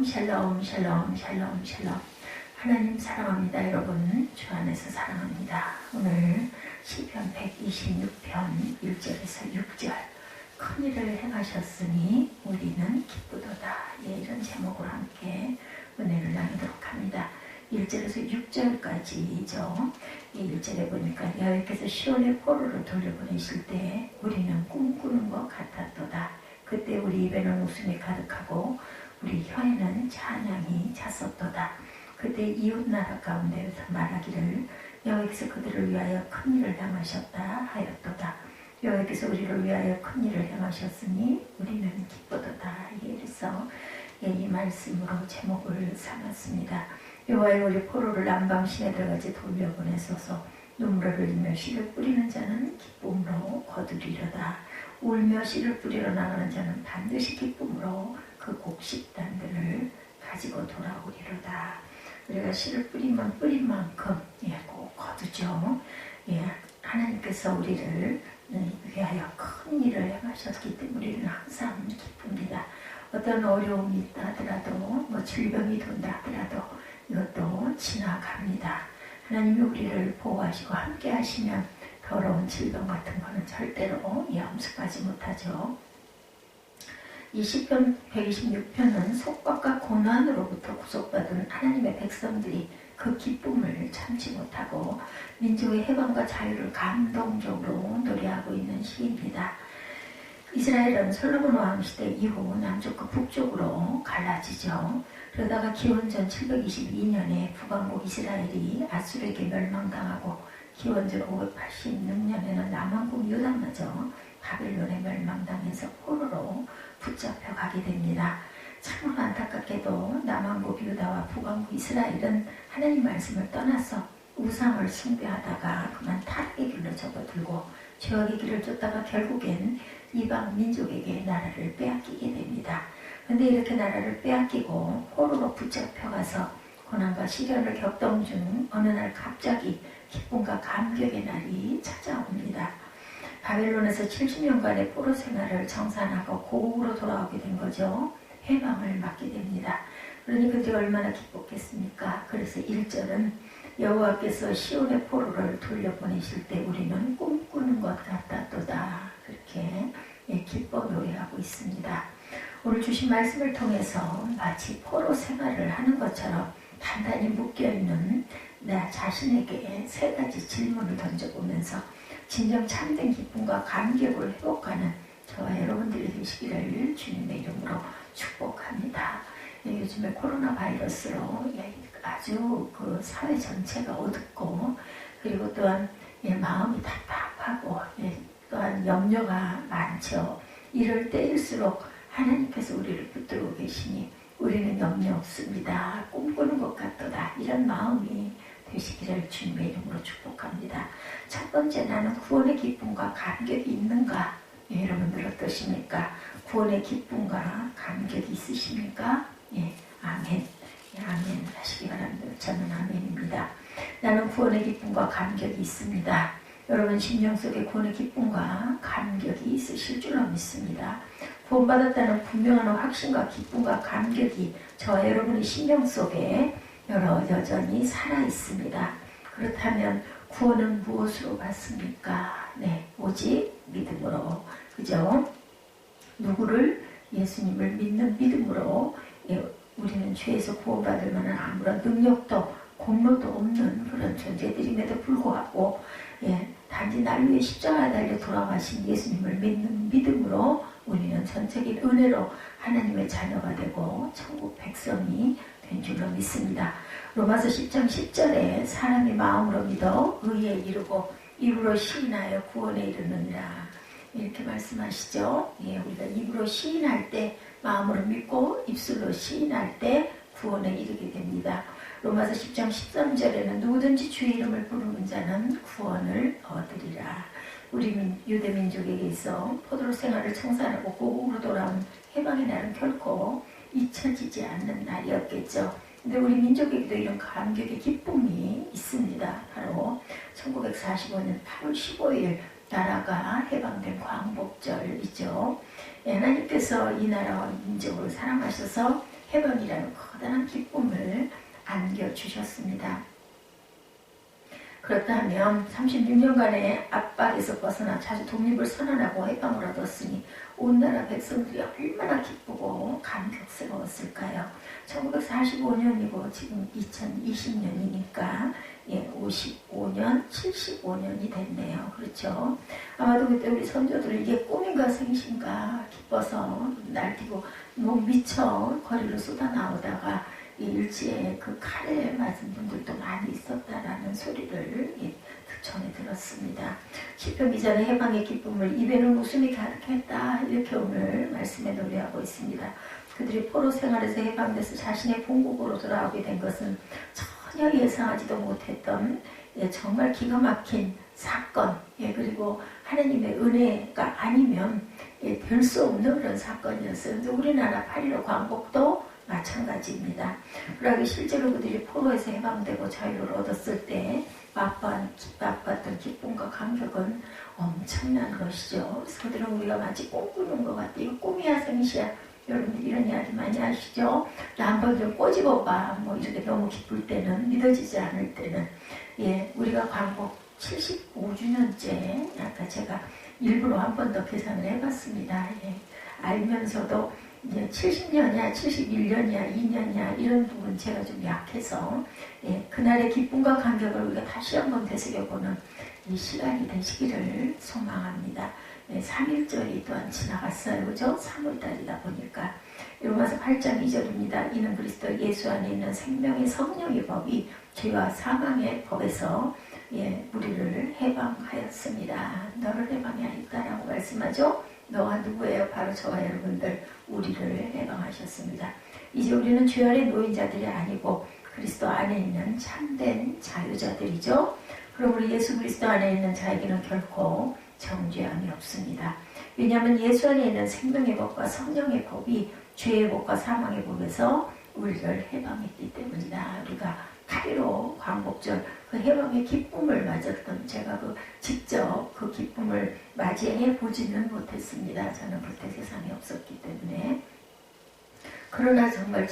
샬롬 샬롬 샬롬 샬롬. 하나님 사랑합니다. 여러분 주 안에서 사랑합니다. 오늘 시편 126편 1절에서 6절 큰일을 행하셨으니 우리는 기쁘도다. 이런 제목으로 함께 은혜를 나누도록 합니다. 1절에서 6절까지죠. 이 1절에 보니까 여호와께서 시온의 포로를 돌려보내실 때 우리는 꿈꾸는 것 같았도다. 그때 우리 입에는 웃음이 가득하고 우리 혀에는 찬양이 찼었도다. 그때 이웃나라 가운데에서 말하기를 여호와께서 그들을 위하여 큰일을 행하셨다 하였도다. 여호와께서 우리를 위하여 큰일을 행하셨으니 우리는 기쁘도다. 이래서 이 말씀으로 제목을 삼았습니다. 여호와여 우리 포로를 남방신에 들어가지 돌려보내소서. 눈물을 흘리며 씨를 뿌리는 자는 기쁨으로 거두리려다. 울며 씨를 뿌리러 나가는 자는 반드시 기쁨으로 그 곡식단들을 가지고 돌아오리로다. 우리가 씨를 뿌리면 뿌린 만큼 꼭 거두죠. 하나님께서 우리를 위하여 큰 일을 행하셨기 때문에 우리는 항상 기쁩니다. 어떤 어려움이 있다 하더라도 질병이 돈다 하더라도 이것도 지나갑니다. 하나님이 우리를 보호하시고 함께 하시면 더러운 질병 같은 거는 절대로 엄습하지 못하죠. 이 시편 126편은 속박과 고난으로부터 구속받은 하나님의 백성들이 그 기쁨을 참지 못하고 민족의 해방과 자유를 감동적으로 노래하고 있는 시입니다. 이스라엘은 솔로몬 왕 시대 이후 남쪽과 북쪽으로 갈라지죠. 그러다가 기원전 722년에 북왕국 이스라엘이 아수르에게 멸망당하고 기원전 586년에는 남왕국 유다마저 바벨론에 멸망당해서 포로로 붙잡혀 가게 됩니다. 참으로 안타깝게도 남왕국 유다와 북왕국 이스라엘은 하나님 말씀을 떠나서 우상을 숭배하다가 그만 타락의 길로 접어들고 죄악의 길을 쫓다가 결국엔 이방 민족에게 나라를 빼앗기게 됩니다. 그런데 이렇게 나라를 빼앗기고 포로로 붙잡혀가서 고난과 시련을 겪던 중 어느 날 갑자기 기쁨과 감격의 날이 찾아옵니다. 바벨론에서 70년간의 포로 생활을 정산하고 고국으로 돌아오게 된 거죠. 해방을 맞게 됩니다. 그러니 그들이 얼마나 기뻤겠습니까? 그래서 1절은 여호와께서 시온의 포로를 돌려보내실 때 우리는 꿈꾸는 것 같았도다. 그렇게 기뻐 노래하고 있습니다. 오늘 주신 말씀을 통해서 마치 포로 생활을 하는 것처럼 단단히 묶여있는 나 자신에게 세 가지 질문을 던져보면서 진정 참된 기쁨과 감격을 회복하는 저와 여러분들이 되시기를 주님의 이름으로 축복합니다. 요즘에 코로나 바이러스로 아주 그 사회 전체가 어둡고 그리고 또한 마음이 답답하고 또한 염려가 많죠. 이럴 때일수록 하나님께서 우리를 붙들고 계시니 우리는 염려 없습니다. 꿈꾸는 것 같도다. 이런 마음이 되시기를 주님의 이름으로 축복합니다. 첫 번째, 나는 구원의 기쁨과 감격이 있는가? 여러분들 어떠십니까? 구원의 기쁨과 감격이 있으십니까? 아멘. 아멘 하시기 바랍니다. 저는 아멘입니다. 나는 구원의 기쁨과 감격이 있습니다. 여러분 심령 속에 구원의 기쁨과 감격이 있으실 줄로 믿습니다. 구원받았다는 분명한 확신과 기쁨과 감격이 저와 여러분의 심령 속에 여전히 살아있습니다. 그렇다면 구원은 무엇으로 받습니까? 오직 믿음으로. 그죠? 누구를? 예수님을 믿는 믿음으로 우리는 죄에서 구원받을 만한 아무런 능력도 공로도 없는 그런 존재들임에도 불구하고 단지 날 위해 십자가에 달려 돌아가신 예수님을 믿는 믿음으로 우리는 전적인 은혜로 하나님의 자녀가 되고 천국 백성이 된 줄로 믿습니다. 로마서 10장 10절에 사람이 마음으로 믿어 의에 이르고 입으로 시인하여 구원에 이르느니라 이렇게 말씀하시죠. 우리가 입으로 시인할 때 마음으로 믿고 입술로 시인할 때 구원에 이르게 됩니다. 로마서 10장 13절에는 누구든지 주의 이름을 부르는 자는 구원을 얻으리라. 우리 유대민족에게 있어 포도로 생활을 청산하고 고국으로 돌아온 해방의 날은 결코 잊혀지지 않는 날이었겠죠. 근데 우리 민족에게도 이런 감격의 기쁨이 있습니다. 바로 1945년 8월 15일 나라가 해방된 광복절이죠. 하나님께서 이 나라와 민족을 사랑하셔서 해방이라는 커다란 기쁨을 안겨주셨습니다. 그렇다면 36년간의 압박에서 벗어나 자주 독립을 선언하고 해방을 얻었으니 온 나라 백성들이 얼마나 기쁘고 감격스러웠을까요? 1945년이고 지금 2020년이니까 55년, 75년이 됐네요. 그렇죠? 아마도 그때 우리 선조들은 이게 꿈인가 생신가 기뻐서 날뛰고 너무 미쳐 거리로 쏟아 나오다가 이 일제에 그 칼에 맞은 분들도 많이 있었다라는 소리를 전해 들었습니다. 시편 기자는 해방의 기쁨을 입에는 웃음이 가득했다 이렇게 오늘 말씀에 노래하고 있습니다. 그들이 포로 생활에서 해방돼서 자신의 본국으로 돌아오게 된 것은 전혀 예상하지도 못했던 정말 기가 막힌 사건, 그리고 하나님의 은혜가 아니면 될 수 없는 그런 사건이었어요. 근데 우리나라 8.15 광복도 마찬가지입니다. 그러기 실제로 그들이 포로에서 해방되고 자유를 얻었을 때 맛봤던 기쁨과 감격은 엄청난 것이죠. 그래서 그들은 우리가 마치 꿈꾸는 것 같아. 이거 꿈이야 생시야. 여러분들 이런 이야기 많이 하시죠? 나 한번 좀 꼬집어봐. 뭐 이렇게 너무 기쁠 때는, 믿어지지 않을 때는. 우리가 광복 75주년째 아까 제가 일부러 한 번 더 계산을 해봤습니다. 알면서도 이제 70년이야, 71년이야, 2년이야 이런 부분 제가 좀 약해서 그날의 기쁨과 감격을 우리가 다시 한번 되새겨보는 이 시간이 되시기를 소망합니다. 3.1절이 또한 지나갔어요. 그죠? 3월달이다 보니까. 로마서 8장 2절입니다. 이는 그리스도 예수 안에 있는 생명의 성령의 법이 죄와 사망의 법에서 우리를 해방하였습니다. 너를 해방하였다라고 말씀하죠. 너와 누구예요? 바로 저와 여러분들 우리를 해방하셨습니다. 이제 우리는 죄 아래 놓인 자들이 아니고 그리스도 안에 있는 참된 자유자들이죠. 그럼 우리 예수 그리스도 안에 있는 자에게는 결코 정죄함이 없습니다. 왜냐하면 예수 안에 있는 생명의 법과 성령의 법이 죄의 법과 사망의 법에서 우리를 해방했기 때문이다. 우리가 8.15 광복절 그 해방의 기쁨을 맞았던 제가 직접 그 기쁨을 맞이해 보지는 못했습니다. 저는 그때 세상에 없었기 때문에. 그러나 정말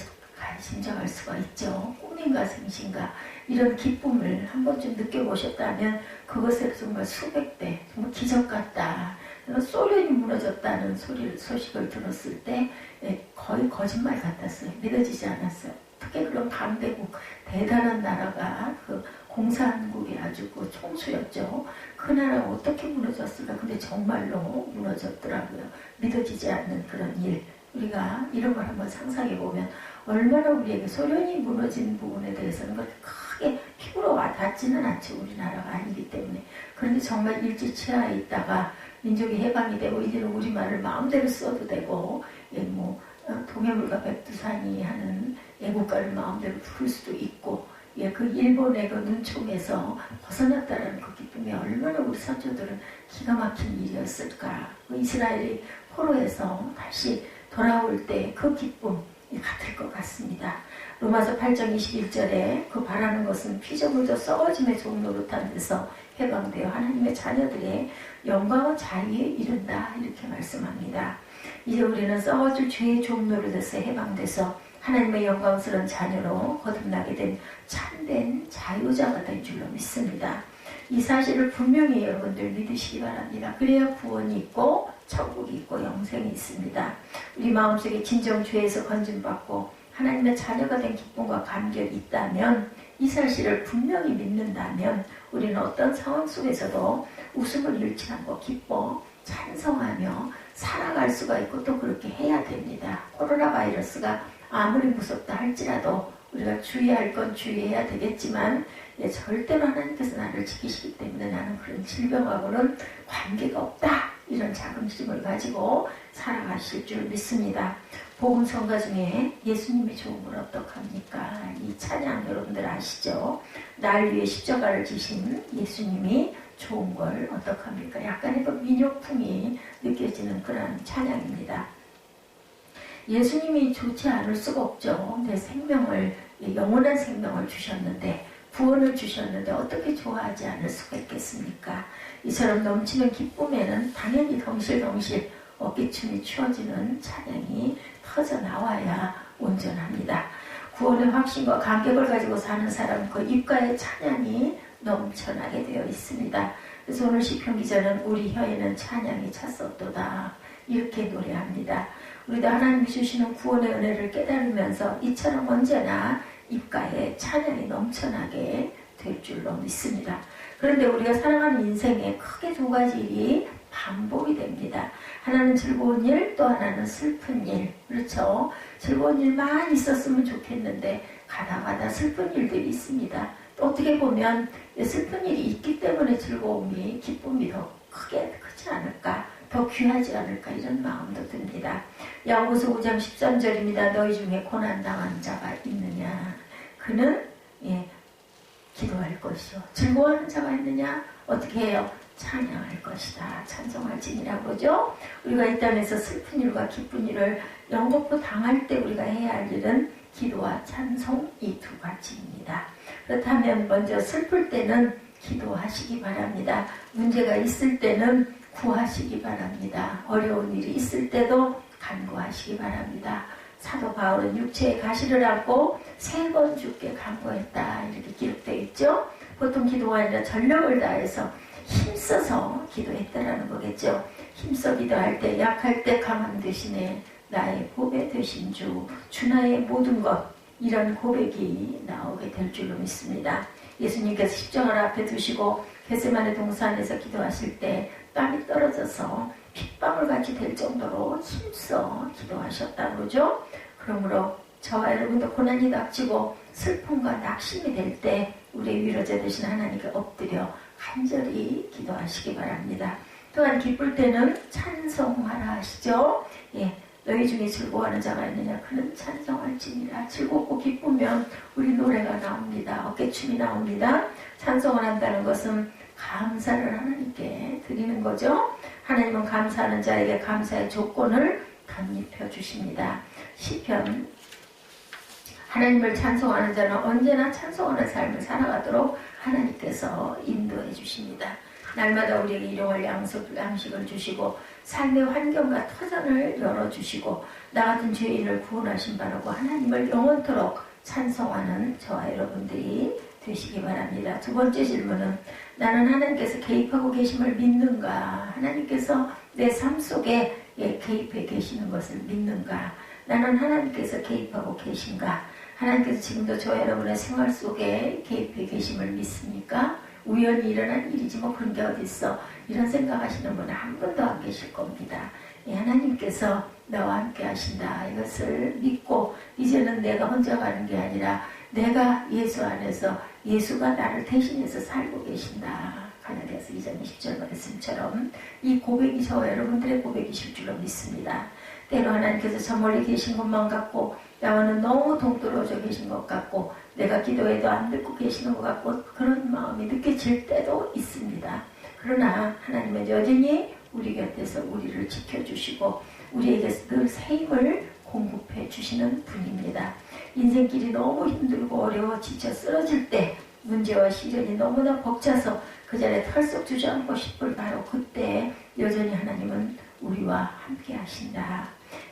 심정할 수가 있죠. 꿈인가 생신가 이런 기쁨을 한 번쯤 느껴보셨다면 그것을 정말 수백 배 정말 기적 같다. 소련이 무너졌다는 소식을 들었을 때 거의 거짓말 같았어요. 믿어지지 않았어요. 특히 그런 강대국 대단한 나라가 그 공산국이 아주 그 총수였죠. 그 나라가 어떻게 무너졌을까? 근데 정말로 무너졌더라고요. 믿어지지 않는 그런 일. 우리가 이런 걸 한번 상상해 보면 얼마나 우리에게 소련이 무너진 부분에 대해서는 크게 피부로 와닿지는 않죠. 우리나라가 아니기 때문에. 그런데 정말 일제치하에 있다가 민족이 해방이 되고 이제는 우리말을 마음대로 써도 되고 동해물과 백두산이 하는 애국가를 마음대로 부를 수도 있고 그 일본의 그 눈총에서 벗어났다는 그 기쁨이 얼마나 우리 선조들은 기가 막힌 일이었을까. 이스라엘이 포로에서 다시 돌아올 때 그 기쁨이 같을 것 같습니다. 로마서 8장 21절에 그 바라는 것은 피조물도 썩어짐의 종노릇한 데서 해방되어 하나님의 자녀들의 영광과 자유에 이른다 이렇게 말씀합니다. 이제 우리는 썩어질 죄의 종노릇에서 해방돼서 하나님의 영광스러운 자녀로 거듭나게 된 참된 자유자가 된 줄로 믿습니다. 이 사실을 분명히 여러분들 믿으시기 바랍니다. 그래야 구원이 있고 천국이 있고 영생이 있습니다. 우리 마음속에 진정 죄에서 건짐받고 하나님의 자녀가 된 기쁨과 감격이 있다면 이 사실을 분명히 믿는다면 우리는 어떤 상황 속에서도 웃음을 잃지 않고 기뻐 찬성하며 살아갈 수가 있고 또 그렇게 해야 됩니다. 코로나 바이러스가 아무리 무섭다 할지라도 우리가 주의할 건 주의해야 되겠지만 절대로 하나님께서 나를 지키시기 때문에 나는 그런 질병하고는 관계가 없다. 이런 자긍심을 가지고 살아가실 줄 믿습니다. 복음성가 중에 예수님이 좋은 걸 어떡합니까? 이 찬양 여러분들 아시죠? 날 위해 십자가를 지신 예수님이 좋은 걸 어떡합니까? 약간의 그 민요풍이 느껴지는 그런 찬양입니다. 예수님이 좋지 않을 수가 없죠. 내 생명을, 영원한 생명을 주셨는데, 구원을 주셨는데 어떻게 좋아하지 않을 수가 있겠습니까? 이처럼 넘치는 기쁨에는 당연히 덩실덩실 어깨춤이 추어지는 찬양이 터져 나와야 온전합니다. 구원의 확신과 감격을 가지고 사는 사람 그 입가에 찬양이 넘쳐나게 되어 있습니다. 그래서 오늘 시편 기자는 우리 혀에는 찬양이 찼었도다 이렇게 노래합니다. 우리도 하나님이 주시는 구원의 은혜를 깨달으면서 이처럼 언제나 입가에 찬양이 넘쳐나게 될 줄로 믿습니다. 그런데 우리가 살아가는 인생에 크게 두 가지 일이 반복이 됩니다. 하나는 즐거운 일, 또 하나는 슬픈 일. 그렇죠? 즐거운 일만 있었으면 좋겠는데 가다 슬픈 일들이 있습니다. 또 어떻게 보면 슬픈 일이 있기 때문에 즐거움이, 기쁨이 더 크지 않을까, 더 귀하지 않을까 이런 마음도 듭니다. 야고보서 5장 13절입니다. 너희 중에 고난당한 자가 있느냐? 그는 기도할 것이요. 즐거워하는 자가 있느냐? 어떻게 해요? 찬양할 것이다. 찬송할지니라 그러죠. 우리가 이 땅에서 슬픈 일과 기쁜 일을 연거푸 당할 때 우리가 해야 할 일은 기도와 찬송 이 두 가지입니다. 그렇다면 먼저 슬플 때는 기도하시기 바랍니다. 문제가 있을 때는 구하시기 바랍니다. 어려운 일이 있을 때도 간구하시기 바랍니다. 사도 바울은 육체의 가시를 안고 3번 주께 간구했다 이렇게 기록되어 있죠. 보통 기도가 아니라 전력을 다해서 힘써서 기도했다라는 거겠죠. 힘써 기도할 때 약할 때 강함 되시네 나의 보배 되신 주 나의 모든 것 이런 고백이 나오게 될 줄로 믿습니다. 예수님께서 십자가를 앞에 두시고 겟세마네 동산에서 기도하실 때 땀이 떨어져서 핏방울 같이 될 정도로 힘써 기도하셨다고 그러죠. 그러므로 저와 여러분도 고난이 닥치고 슬픔과 낙심이 될 때 우리의 위로자 되신 하나님께 엎드려 간절히 기도하시기 바랍니다. 또한 기쁠 때는 찬송하라 하시죠. 너희 중에 즐거워하는 자가 있느냐? 그는 찬송할지니라. 즐겁고 기쁘면 우리 노래가 나옵니다. 어깨춤이 나옵니다. 찬송을 한다는 것은 감사를 하나님께 드리는 거죠. 하나님은 감사하는 자에게 감사의 조건을 덧입혀 주십니다. 시편 하나님을 찬송하는 자는 언제나 찬송하는 삶을 살아가도록 하나님께서 인도해 주십니다. 날마다 우리에게 일용할 양식을 주시고 삶의 환경과 터전을 열어주시고 나 같은 죄인을 구원하신 바라고 하나님을 영원토록 찬송하는 저와 여러분들이 되시기 바랍니다. 두 번째 질문은 나는 하나님께서 개입하고 계심을 믿는가? 하나님께서 내 삶 속에 개입해 계시는 것을 믿는가? 나는 하나님께서 개입하고 계신가? 하나님께서 지금도 저와 여러분의 생활 속에 개입해 계심을 믿습니까? 우연히 일어난 일이지 뭐 그런 게 어딨어. 이런 생각하시는 분은 한 분도 안 계실 겁니다. 하나님께서 나와 함께 하신다. 이것을 믿고 이제는 내가 혼자 가는 게 아니라 내가 예수 안에서 예수가 나를 대신해서 살고 계신다. 갈라디아서 2장 20절 말씀처럼 이 고백이 저와 여러분들의 고백이실 줄로 믿습니다. 때로 하나님께서 저 멀리 계신 것만 같고 나와는 너무 동떨어져 계신 것 같고 내가 기도해도 안 듣고 계시는 것 같고 그런 마음이 느껴질 때도 있습니다. 그러나 하나님은 여전히 우리 곁에서 우리를 지켜주시고 우리에게 늘 새 힘을 공급해 주시는 분입니다. 인생길이 너무 힘들고 어려워 지쳐 쓰러질 때 문제와 시련이 너무나 벅차서 그 자리에 털썩 주저앉고 싶을 바로 그때 여전히 하나님은 우리와 함께 하신다.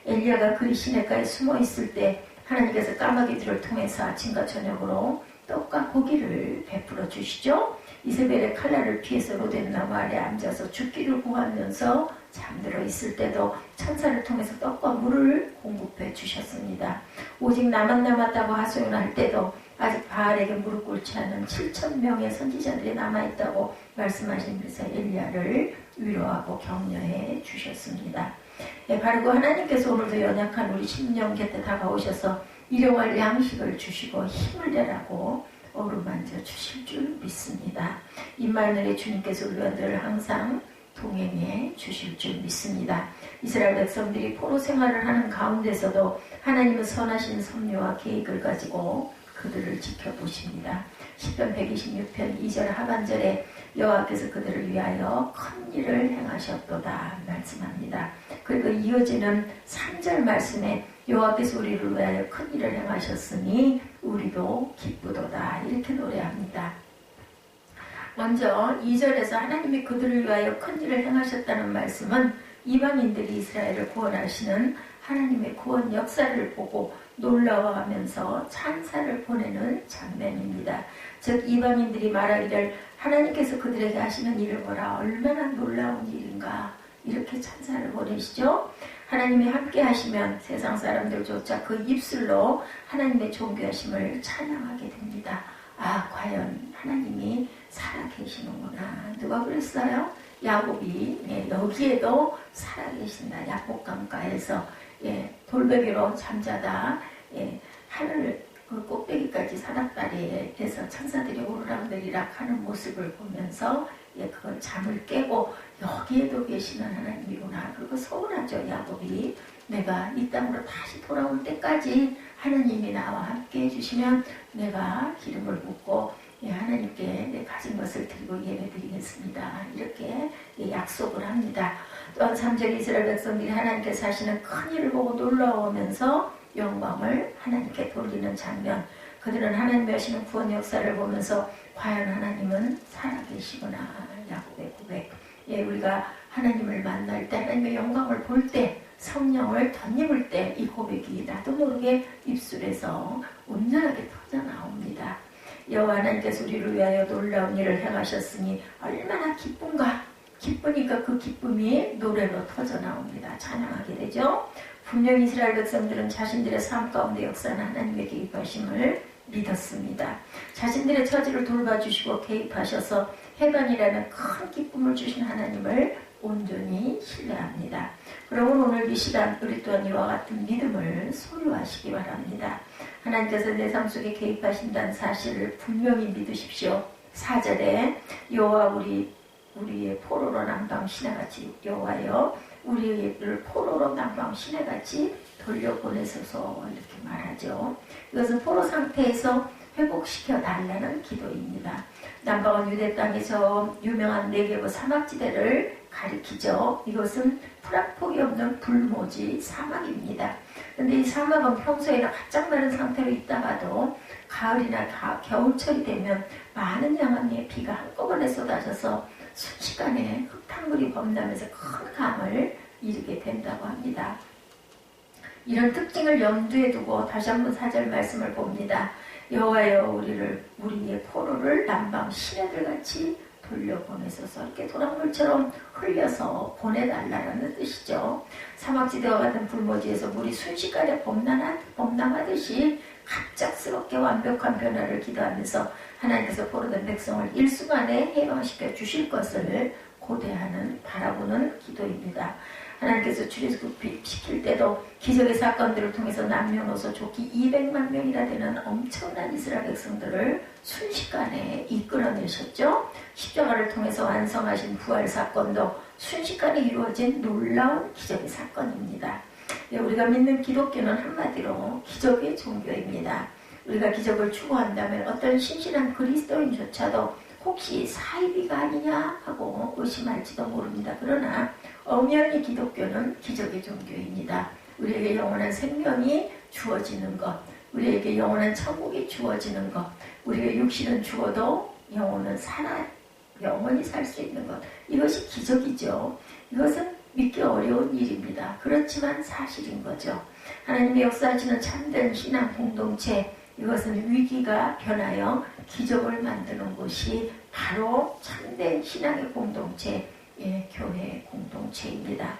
엘리야가 그리 시내가에 숨어 있을 때 하나님께서 까마귀들을 통해서 아침과 저녁으로 떡과 고기를 베풀어 주시죠. 이세벨의 칼날을 피해서 로뎀 나무 아래 앉아서 죽기를 구하면서 잠들어 있을 때도 천사를 통해서 떡과 물을 공급해 주셨습니다. 오직 나만 남았다고 하소연할 때도 아직 바알에게 무릎 꿇지 않은 7,000명의 선지자들이 남아있다고 말씀하시면서 엘리야를 위로하고 격려해 주셨습니다. 바로 그 하나님께서 오늘도 연약한 우리 심령 곁에 다가오셔서 일용할 양식을 주시고 힘을 내라고 어루만져 주실 줄 믿습니다. 임마누엘의 주님께서 우리와 늘 항상 동행해 주실 줄 믿습니다. 이스라엘 백성들이 포로 생활을 하는 가운데서도 하나님은 선하신 섭리와 계획을 가지고 그들을 지켜보십니다. 시편 126편 2절 하반절에 여호와께서 그들을 위하여 큰 일을 행하셨도다 말씀합니다. 그리고 이어지는 3절 말씀에 여호와께서 우리를 위하여 큰 일을 행하셨으니 우리도 기쁘도다 이렇게 노래합니다. 먼저 2절에서 하나님이 그들을 위하여 큰 일을 행하셨다는 말씀은 이방인들이 이스라엘을 구원하시는 하나님의 구원 역사를 보고 놀라워하면서 찬사를 보내는 장면입니다. 즉 이방인들이 말하기를 하나님께서 그들에게 하시는 일을 보라 얼마나 놀라운 일인가 이렇게 찬사를 보내시죠. 하나님이 함께 하시면 세상 사람들조차 그 입술로 하나님의 존귀하심을 찬양하게 됩니다. 아 과연 하나님이 살아계시는구나. 누가 그랬어요? 야곱이 여기에도 살아계신다. 야복강가에서 돌베개로 잠자다 하늘 그 꼭대기까지 산악다리에서 천사들이 오르락내리락 하는 모습을 보면서 그걸 잠을 깨고 여기에도 계시는 하나님이구나. 그리고 서운하죠. 야곱이 내가 이 땅으로 다시 돌아올 때까지 하나님이 나와 함께 해주시면 내가 기름을 붓고 하나님께 내 가진 것을 드리고 예배드리겠습니다. 이렇게 약속을 합니다. 또한 3절 이스라엘 백성들이 하나님께서 하시는 큰 일을 보고 놀라워하면서 영광을 하나님께 돌리는 장면. 그들은 하나님이 하시는 구원 역사를 보면서 과연 하나님은 살아계시구나. 야곱의 고백. 우리가 하나님을 만날 때 하나님의 영광을 볼 때 성령을 덧입을 때 이 고백이 나도 모르게 입술에서 온전하게 터져나옵니다. 여호와 하나님께서 우리를 위하여 놀라운 일을 행하셨으니 얼마나 기쁜가. 기쁘니까 그 기쁨이 노래로 터져나옵니다. 찬양하게 되죠. 분명히 이스라엘 백성들은 자신들의 삶 가운데 역사하는 하나님의 개입하심을 믿었습니다. 자신들의 처지를 돌봐주시고 개입하셔서 해방이라는 큰 기쁨을 주신 하나님을 온전히 신뢰합니다. 그러면 오늘 이 시간 우리 또한 이와 같은 믿음을 소유하시기 바랍니다. 하나님께서 내 삶 속에 개입하신다는 사실을 분명히 믿으십시오. 4절에 여호와 우리의 포로로 남방 시내같이 여호와여 우리를 포로로 남방 시내같이 돌려보내소서 이렇게 말하죠. 이것은 포로 상태에서 회복시켜 달라는 기도입니다. 남방은 유대 땅에서 유명한 네게브 사막지대를 가리키죠. 이것은 풀악폭이 없는 불모지 사막입니다. 근데 이 사막은 평소에는 바짝 마른 상태로 있다가도 가을이나 겨울철이 되면 많은 양의 비가 한꺼번에 쏟아져서 순식간에 흙탕물이 범람해서 큰 강을 이루게 된다고 합니다. 이런 특징을 염두에 두고 다시 한번 4절 말씀을 봅니다. 여호와여 우리의 포로를 남방 시내들같이 돌려보내소서. 이렇게 도랑물처럼 흘려서 보내달라는 뜻이죠. 사막지대와 같은 불모지에서 물이 순식간에 범람하듯이 갑작스럽게 완벽한 변화를 기도하면서 하나님께서 포로된 백성을 일순간에 해방시켜 주실 것을 고대하는 바라보는 기도입니다. 하나님께서 출애굽시킬 때도 기적의 사건들을 통해서 남녀노소 좋기 200만 명이나 되는 엄청난 이스라엘 백성들을 순식간에 이끌어내셨죠. 십자가를 통해서 완성하신 부활 사건도 순식간에 이루어진 놀라운 기적의 사건입니다. 우리가 믿는 기독교는 한마디로 기적의 종교입니다. 우리가 기적을 추구한다면 어떤 신실한 그리스도인조차도 혹시 사이비가 아니냐 하고 의심할지도 모릅니다. 그러나 엄연히 기독교는 기적의 종교입니다. 우리에게 영원한 생명이 주어지는 것, 우리에게 영원한 천국이 주어지는 것, 우리의 육신은 죽어도 영혼은 영원히 살 수 있는 것, 이것이 기적이죠. 이것은 믿기 어려운 일입니다. 그렇지만 사실인 거죠. 하나님의 역사하시는 참된 신앙 공동체, 이것은 위기가 변하여 기적을 만드는 곳이 바로 참된 신앙의 공동체, 교회 공동체입니다.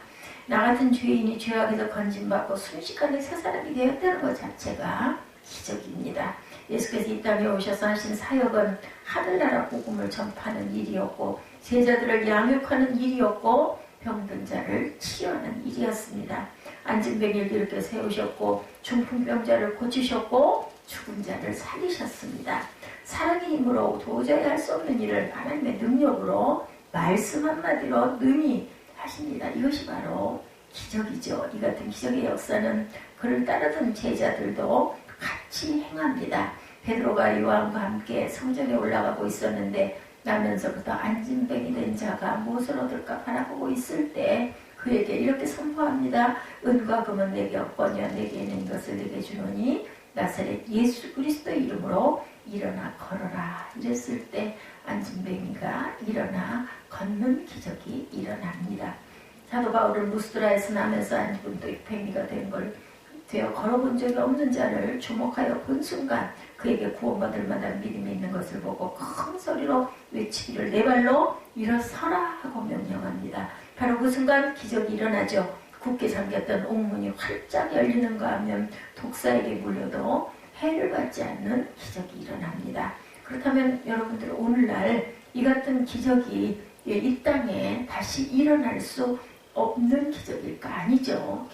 나 같은 죄인이 죄악에서 건진받고 순식간에 새 사람이 되었다는 것 자체가 기적입니다. 예수께서 이 땅에 오셔서 하신 사역은 하늘나라 복음을 전파하는 일이었고 제자들을 양육하는 일이었고 병든 자를 치료하는 일이었습니다. 안진뱅이를 일으켜 세우셨고 중풍병자를 고치셨고 죽은 자를 살리셨습니다. 사랑의 힘으로 도저히 할 수 없는 일을 하나님의 능력으로 말씀 한마디로 능히 하십니다. 이것이 바로 기적이죠. 이 같은 기적의 역사는 그를 따르던 제자들도 같이 행합니다. 베드로가 요한과 함께 성전에 올라가고 있었는데 나면서부터 안진뱅이 된 자가 무엇을 얻을까 바라보고 있을 때 그에게 이렇게 선포합니다. 은과 금은 내게 없거니와 내게 있는 것을 내게 주노니 나사렛 예수 그리스도의 이름으로 일어나 걸어라. 이랬을 때 안진뱅이가 일어나 걷는 기적이 일어납니다. 사도 바울은 무스드라에서 나면서 안진뱅이가 된 걸 되어 걸어본 적이 없는 자를 주목하여 본 순간 그에게 구원받을 만한 믿음이 있는 것을 보고 큰 소리로 외치기를 네 발로 일어서라 하고 명령합니다. 바로 그 순간 기적이 일어나죠. 굳게 잠겼던 옥문이 활짝 열리는가 하면 독사에게 물려도 해를 받지 않는 기적이 일어납니다. 그렇다면 여러분들 오늘날 이 같은 기적이 이 땅에 다시 일어날 수 없는 기적일까? 아니죠.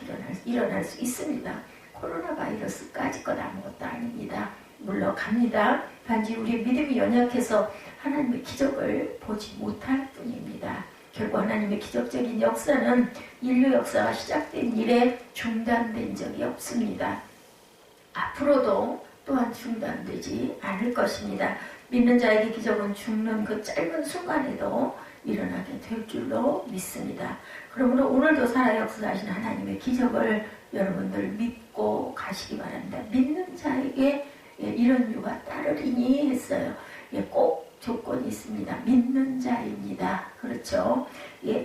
일어날 수 있습니다. 코로나 바이러스까지 것 아무것도 아닙니다. 물러갑니다. 단지 우리의 믿음이 연약해서 하나님의 기적을 보지 못할 뿐입니다. 결국 하나님의 기적적인 역사는 인류 역사가 시작된 이래 중단된 적이 없습니다. 앞으로도 또한 중단되지 않을 것입니다. 믿는 자에게 기적은 죽는 그 짧은 순간에도 일어나게 될 줄로 믿습니다. 그러므로 오늘도 살아 역사하신 하나님의 기적을 여러분들 믿고 가시기 바랍니다. 믿는 자에게 이런 유가 따르리니 했어요. 꼭 조건이 있습니다. 믿는 자입니다. 그렇죠?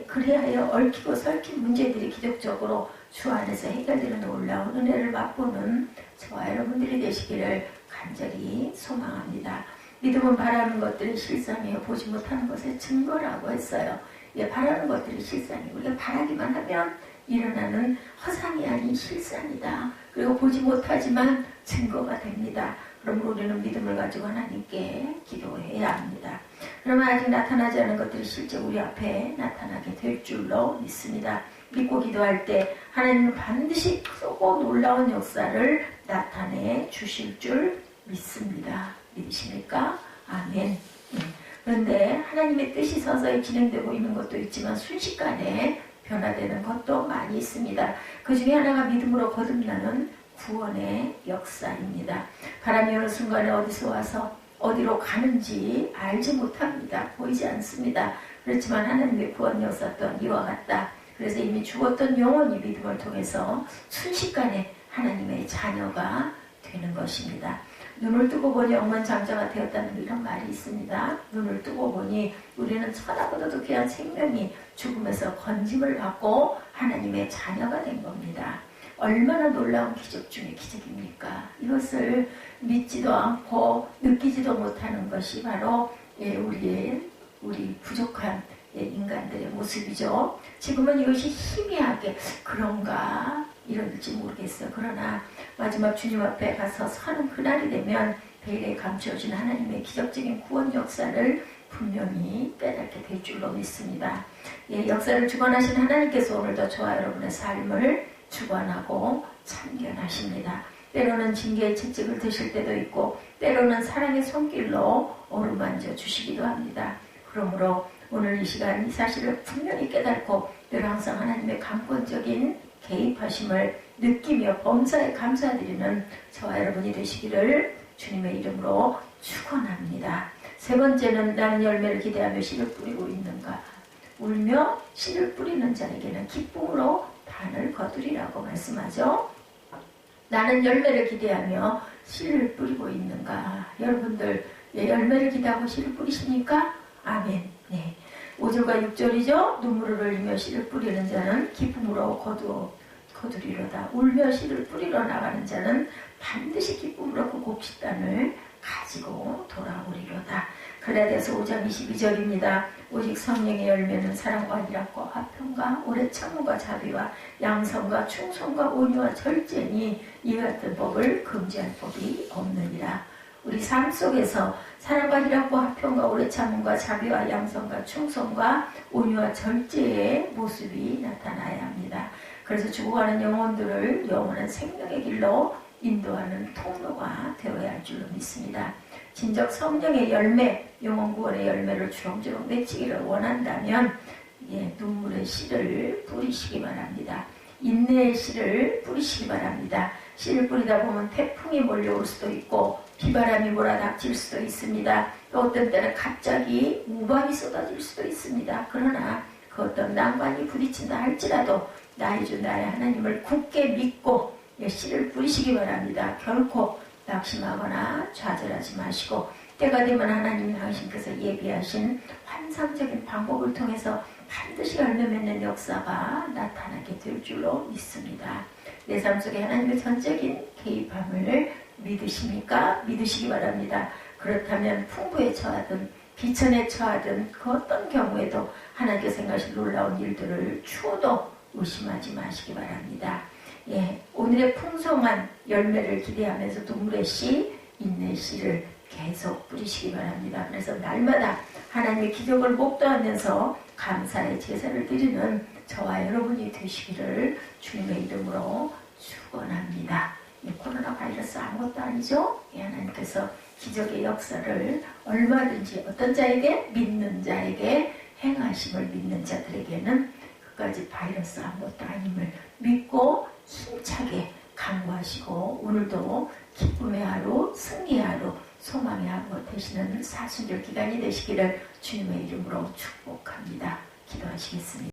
그리하여 얽히고 설킨 문제들이 기적적으로 주 안에서 해결되는 놀라운 은혜를 맛보는 저와 여러분들이 되시기를 간절히 소망합니다. 믿음은 바라는 것들이 실상이에요. 보지 못하는 것의 증거라고 했어요. 바라는 것들이 실상이에요. 우리가 바라기만 하면 일어나는 허상이 아닌 실상이다. 그리고 보지 못하지만 증거가 됩니다. 그러므로 우리는 믿음을 가지고 하나님께 기도해야 합니다. 그러면 아직 나타나지 않은 것들이 실제 우리 앞에 나타나게 될 줄로 믿습니다. 믿고 기도할 때 하나님은 반드시 크고 놀라운 역사를 나타내 주실 줄 믿습니다. 믿으십니까? 아멘. 그런데 하나님의 뜻이 서서히 진행되고 있는 것도 있지만 순식간에 변화되는 것도 많이 있습니다. 그 중에 하나가 믿음으로 거듭나는 구원의 역사입니다. 바람이 어느 순간에 어디서 와서 어디로 가는지 알지 못합니다. 보이지 않습니다. 그렇지만 하나님의 구원 역사 또한 이와 같다. 그래서 이미 죽었던 영혼이 믿음을 통해서 순식간에 하나님의 자녀가 되는 것입니다. 눈을 뜨고 보니 억만장자가 되었다는 이런 말이 있습니다. 눈을 뜨고 보니 우리는 천하보다도 귀한 생명이 죽음에서 건짐을 받고 하나님의 자녀가 된 겁니다. 얼마나 놀라운 기적 중의 기적입니까? 이것을 믿지도 않고 느끼지도 못하는 것이 바로 우리 부족한 인간들의 모습이죠. 지금은 이것이 희미하게 그런가 이럴지 모르겠어요. 그러나 마지막 주님 앞에 가서 서는 그날이 되면 베일에 감춰진 하나님의 기적적인 구원 역사를 분명히 깨닫게 될 줄로 믿습니다. 역사를 주관하신 하나님께서 오늘도 저와 여러분의 삶을 주관하고 참견하십니다. 때로는 징계의 채찍을 드실 때도 있고 때로는 사랑의 손길로 어루만져 주시기도 합니다. 그러므로 오늘 이 시간 이 사실을 분명히 깨닫고 늘 항상 하나님의 강권적인 개입하심을 느끼며 범사에 감사드리는 저와 여러분이 되시기를 주님의 이름으로 축원합니다. 세 번째는 나는 열매를 기대하며 씨를 뿌리고 있는가. 울며 씨를 뿌리는 자에게는 기쁨으로 단을 거두리라고 말씀하죠. 나는 열매를 기대하며 씨를 뿌리고 있는가. 여러분들 열매를 기대하고 씨를 뿌리십니까? 아멘. 네. 5절과 6절이죠. 눈물을 흘리며 씨를 뿌리는 자는 기쁨으로 거두리로다. 울며 씨를 뿌리러 나가는 자는 반드시 기쁨으로 그 곡식단을 가지고 돌아오리로다. 갈라디아서 5장 22절입니다. 오직 성령의 열매는 사랑과 희락과 화평과 오래 참음과 자비와 양성과 충성과 온유와 절제니 이 같은 법을 금지할 법이 없느니라. 우리 삶 속에서 사랑과 희락과 화평과 오래 참음과 자비와 양성과 충성과 온유와 절제의 모습이 나타나야 합니다. 그래서 죽어가는 영혼들을 영원한 생명의 길로 인도하는 통로가 되어야 할 줄로 믿습니다. 진정 성령의 열매, 영혼 구원의 열매를 주렁주렁 맺히기를 원한다면 눈물의 씨를 뿌리시기 바랍니다. 인내의 씨를 뿌리시기 바랍니다. 씨를 뿌리다 보면 태풍이 몰려올 수도 있고 비바람이 몰아닥칠 수도 있습니다. 또 어떤 때는 갑자기 우박이 쏟아질 수도 있습니다. 그러나 그 어떤 난관이 부딪힌다 할지라도 나의 주 나의 하나님을 굳게 믿고 씨를 뿌리시기 바랍니다. 결코 낙심하거나 좌절하지 마시고 때가 되면 하나님 당신께서 예비하신 환상적인 방법을 통해서 반드시 열매 맺는 역사가 나타나게 될 줄로 믿습니다. 내 삶 속에 하나님의 전적인 개입함을 믿으십니까? 믿으시기 바랍니다. 그렇다면 풍부에 처하든 비천에 처하든 그 어떤 경우에도 하나님께서 생각하신 놀라운 일들을 추워도 의심하지 마시기 바랍니다. 예, 오늘의 풍성한 열매를 기대하면서 눈물의 씨, 인내씨를 계속 뿌리시기 바랍니다. 그래서 날마다 하나님의 기적을 목도하면서 감사의 제사를 드리는 저와 여러분이 되시기를 주님의 이름으로 축원합니다. 이 코로나 바이러스 아무것도 아니죠? 예, 하나님께서 기적의 역사를 얼마든지 어떤 자에게 믿는 자에게 행하심을 믿는 자들에게는 그까지 바이러스 아무것도 아님을 믿고 힘차게 강구하시고 오늘도 기쁨의 하루, 승리의 하루, 소망의 하루 되시는 사순절 기간이 되시기를 주님의 이름으로 축복합니다. 기도하시겠습니다.